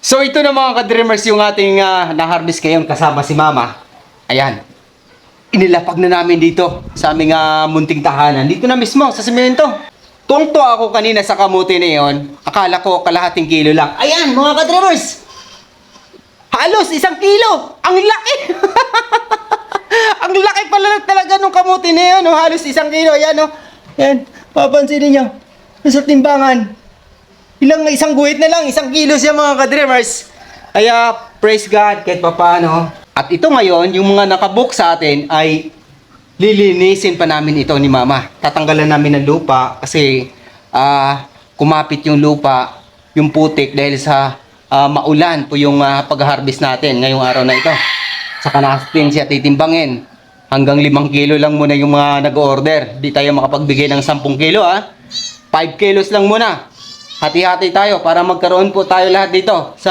So ito na mga ka-dreamers yung ating na-harvest ngayon kasama si Mama. Ayan. Inilapag na namin dito sa aming munting tahanan. Dito na mismo sa semento. Tungto ako kanina sa kamuti na yon. Akala ko kalahating kilo lang. Ayan mga ka-dreamers. Halos 1 kilo. Ang laki. Ang laki pala talaga nung kamuti na yun. No? Halos 1 kilo. Ayan o. Ayan. Papansinin nyo. Nasa timbangan. Isang guhit na lang, 1 kilo siya mga ka-dreamers. Kaya, praise God, kahit pa paano. At ito ngayon, yung mga nakabook sa atin ay lilinisin pa namin ito ni Mama. Tatanggalan namin ng lupa kasi kumapit yung lupa, yung putik dahil sa maulan po yung pag-harvest natin ngayong araw na ito. Saka natin siya titimbangin. Hanggang 5 kilo lang muna yung mga nag-order. Di tayo makapagbigay ng 10 kilo 5 kilos lang muna. Hati-hati tayo para magkaroon po tayo lahat dito sa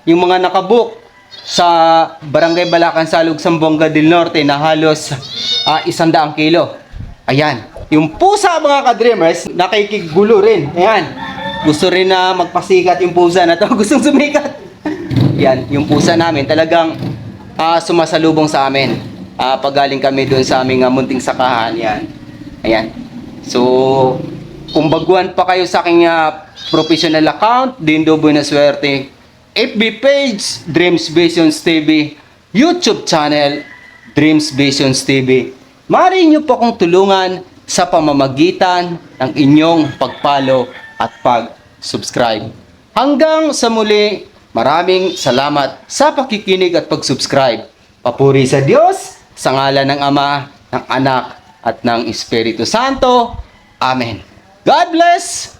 yung mga nakabook sa Barangay Balacan, Salug, Zamboanga del Norte na halos 100 kilo. Ayan. Yung pusa mga ka-dreamers, nakikigulo rin. Ayan. Gusto rin na magpasikat yung pusa na to. Gustong sumikat. Yan. Yung pusa namin talagang sumasalubong sa amin. Pagaling kami doon sa aming munting sakahan. Yan. Ayan. So, kung baguhan pa kayo sa aking professional account, Dindo Buenasuerte, FB page, Dreams Visions TV, YouTube channel, Dreams Visions TV. Maaari nyo po akong tulungan sa pamamagitan ng inyong pag-follow at pag-subscribe. Hanggang sa muli, maraming salamat sa pakikinig at pag-subscribe. Papuri sa Diyos, sa ngalan ng Ama, ng Anak, at ng Espiritu Santo. Amen. God bless!